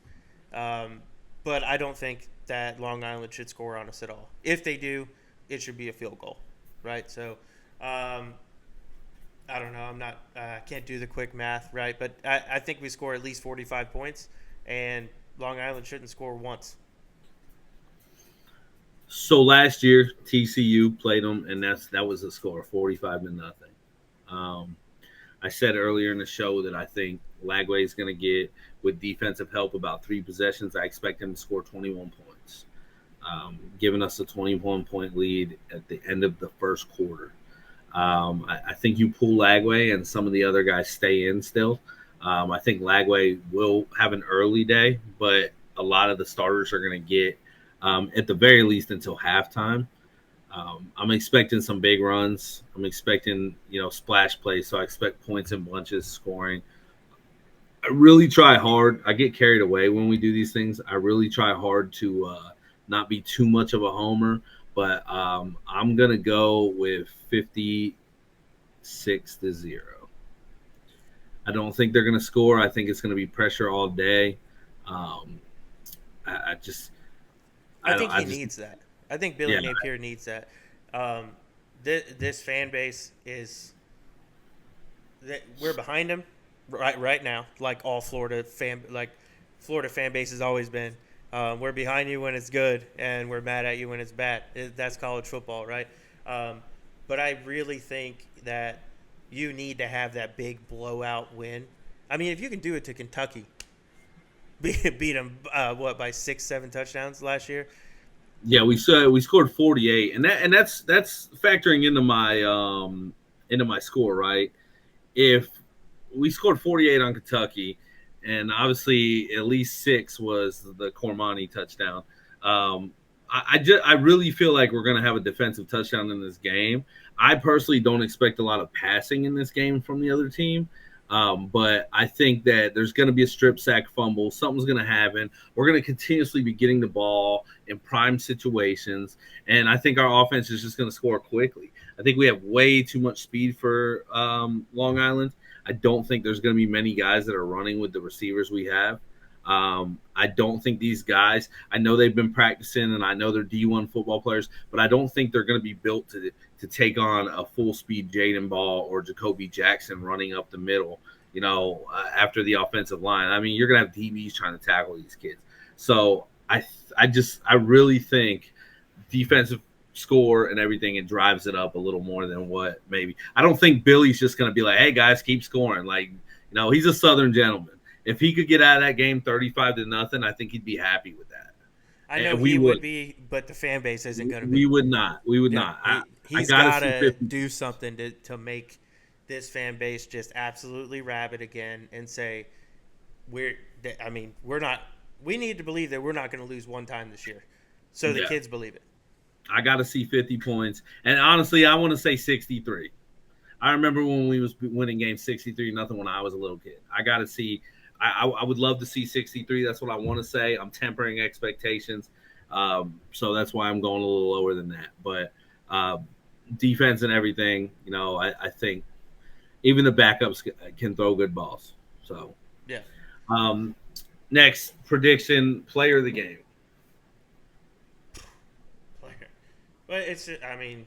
Um, but I don't think that Long Island should score on us at all. If they do, it should be a field goal, right? So, I don't know. I'm not. I can't do the quick math, right? But I think we score at least 45 points, and Long Island shouldn't score once. So last year TCU played them, and that was the score, 45-0. Um, I said earlier in the show that I think Lagway is going to get, with defensive help, about 3 possessions. I expect him to score 21 points, giving us a 21-point lead at the end of the first quarter. I think you pull Lagway and some of the other guys stay in still. I think Lagway will have an early day, but a lot of the starters are going to get, at the very least, until halftime. I'm expecting some big runs. I'm expecting, splash plays. So I expect points and bunches scoring. I really try hard. I get carried away when we do these things. I really try hard to not be too much of a homer, but I'm going to go with 56-0. I don't think they're going to score. I think it's going to be pressure all day. Um, I just, I I don't, think I he just, needs that. I think Billy yeah, Napier needs that. This fan base is that we're behind him right now, like all Florida fan base has always been. We're behind you when it's good, and we're mad at you when it's bad. That's college football, right? Um, but I really think that you need to have that big blowout win. I mean, if you can do it to Kentucky, beat them by 6, 7 touchdowns last year. yeah. We scored 48, and that's factoring into my score, right? If we scored 48 on Kentucky, and obviously at least 6 was the Cormani touchdown. I really feel like we're going to have a defensive touchdown in this game. I personally don't expect a lot of passing in this game from the other team. But I think that there's going to be a strip sack fumble. Something's going to happen. We're going to continuously be getting the ball in prime situations. And I think our offense is just going to score quickly. I think we have way too much speed for Long Island. I don't think there's going to be many guys that are running with the receivers we have. I don't think these guys, I know they've been practicing and I know they're D1 football players, but I don't think they're going to be built to take on a full speed Jaden Ball or Jacoby Jackson running up the middle, after the offensive line. I mean, you're going to have DBs trying to tackle these kids. So I really think defensive score and everything, it drives it up a little more than what maybe. I don't think Billy's just going to be like, hey, guys, keep scoring. Like, he's a Southern gentleman. If he could get out of that game 35-0, I think he'd be happy with that. I know And we he would would. be, but the fan base isn't going to We be. would not. We would Yeah, not. I he's got to got see to 50. do something to make this fan base just absolutely rabid again and say we're not. We need to believe that we're not going to lose one time this year, so the Yeah, kids believe it. I got to see 50 points. And honestly, I want to say 63. I remember when we was winning games 63-0 when I was a little kid. I got to see. I would love to see 63. That's what I want to say. I'm tempering expectations, so that's why I'm going a little lower than that. But defense and everything, I think even the backups can throw good balls. So Yeah. um, next prediction: player of the game. Player. But it's, I mean,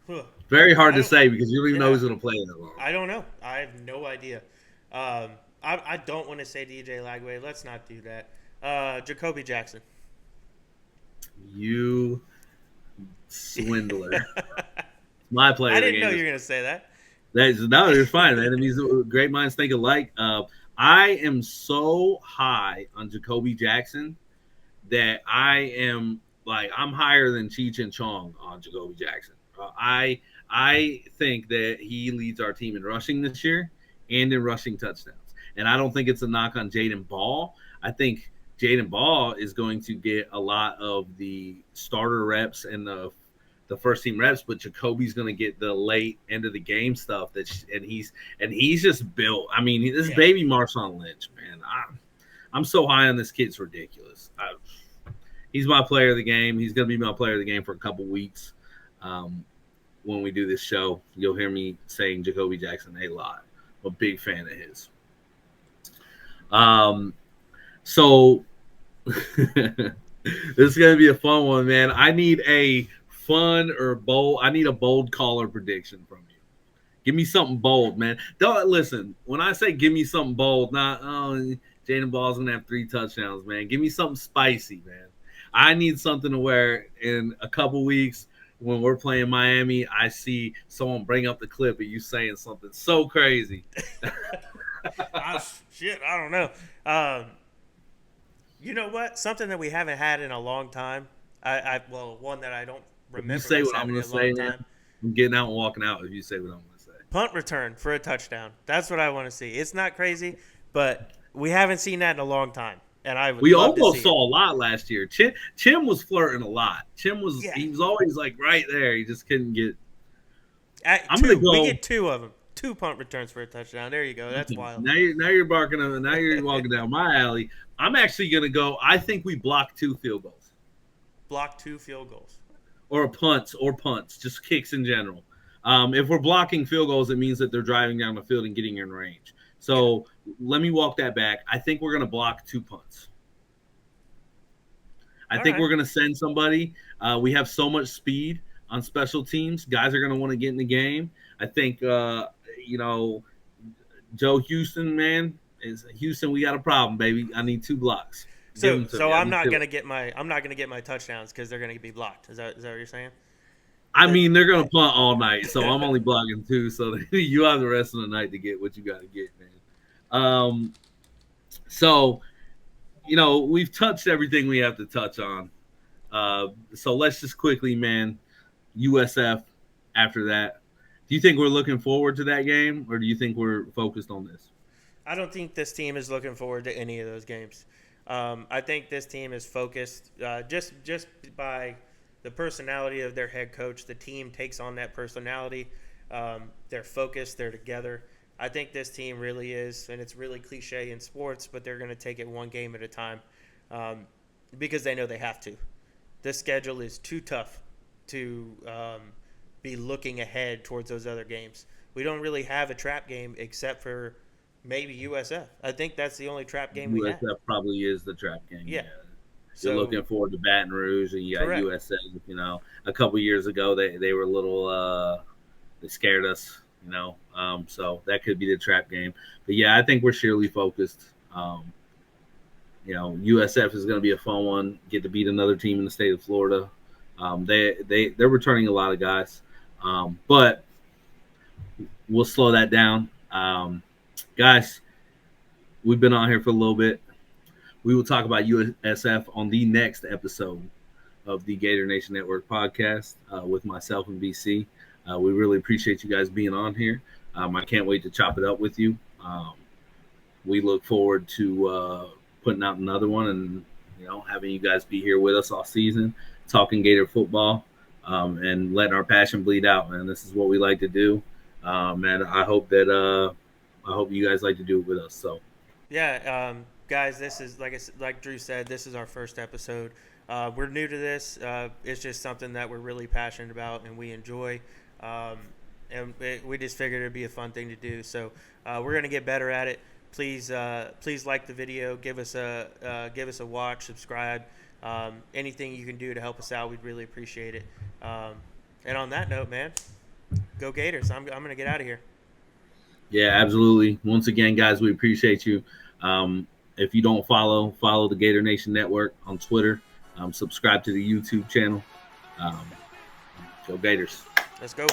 huh. Very hard I to don't. say because you don't even know Yeah, who's going to play that long. I don't know. I have no idea. I don't want to say DJ Lagway. Let's not do that. Jacoby Jackson. You swindler. My player I of the didn't know game you is were gonna say that. no, you're fine, man. It means great minds think alike. I am so high on Jacoby Jackson that I am like I'm higher than Cheech and Chong on Jacoby Jackson. I think that he leads our team in rushing this year and in rushing touchdowns. And I don't think it's a knock on Jaden Ball. I think Jaden Ball is going to get a lot of the starter reps and the first team reps, but Jacoby's going to get the late end of the game stuff. And he's just built. I mean, this Yeah. baby Marshawn Lynch, man. I'm so high on this kid, it's ridiculous. He's my player of the game. He's going to be my player of the game for a couple weeks. When we do this show, you'll hear me saying Jacoby Jackson a lot. I'm a big fan of his. So this is going to be a fun one, man. I need a fun or bold. I need a bold caller prediction from you. Give me something bold, man. Don't listen. When I say give me something bold, not Jaden Ball's going to have 3 touchdowns, man. Give me something spicy, man. I need something to where in a couple weeks when we're playing Miami, I see someone bring up the clip of you saying something so crazy. Shit, I don't know. You know what? Something that we haven't had in a long time. One that I don't If remember you say us what I'm having going in to a long say, man, time. I'm getting out and walking out if you say what I'm going to say. Punt return for a touchdown. That's what I want to see. It's not crazy, but we haven't seen that in a long time, and I would We love to almost see saw a lot last year. Chim was flirting a lot. Yeah. He was always like right there. He just couldn't get. it. I'm gonna go. We get 2 of them. 2 punt returns for a touchdown. There you go. That's wild. Now you're barking. Now you're walking down my alley. I'm actually gonna go. I think we block 2 field goals Block 2 field goals. or punts, just kicks in general. If we're blocking field goals, it means that they're driving down the field and getting in range. So let me walk that back. I think we're gonna block 2 punts. I All think right. we're going to send somebody. We have so much speed on special teams. Guys are going to want to get in the game. I think, Joe Houston, man, is Houston. We got a problem, baby. I need 2 blocks. Give them to So me. I'm not gonna get my touchdowns because they're gonna be blocked. Is that what you're saying? I mean, they're going to punt all night, so I'm only blocking 2. So you have the rest of the night to get what you got to get, man. So we've touched everything we have to touch on. So let's just quickly, man, USF after that. Do you think we're looking forward to that game, or do you think we're focused on this? I don't think this team is looking forward to any of those games. I think this team is focused just by the personality of their head coach. The team takes on that personality. They're focused. They're together. I think this team really is, and it's really cliche in sports, but they're going to take it one game at a time because they know they have to. This schedule is too tough to be looking ahead towards those other games. We don't really have a trap game except for maybe USF. I think that's the only trap game we have. USF probably is the trap game. Yeah. You're So looking forward to Baton Rouge, and you got correct. USF. A couple years ago, they were a little they scared us. So that could be the trap game. But yeah, I think we're sheerly focused. USF is going to be a fun one. Get to beat another team in the state of Florida. They're returning a lot of guys, but we'll slow that down. Guys, we've been on here for a little bit. We will talk about USF on the next episode of the Gator Nation Network podcast with myself and BC. We really appreciate you guys being on here. I can't wait to chop it up with you. We look forward to putting out another one and having you guys be here with us all season, talking Gator football, and letting our passion bleed out, man. This is what we like to do. And I hope you guys like to do it with us. So Yeah, guys, this is like Drew said, this is our first episode. We're new to this. It's just something that we're really passionate about and we enjoy. We just figured it'd be a fun thing to do. So we're gonna get better at it. Please like the video. Give us a watch. Subscribe. Anything you can do to help us out, we'd really appreciate it. And on that note, man, go Gators. I'm going to get out of here. Yeah, absolutely. Once again, guys, we appreciate you. If you don't follow the Gator Nation Network on Twitter. Subscribe to the YouTube channel. Go Gators. Let's go.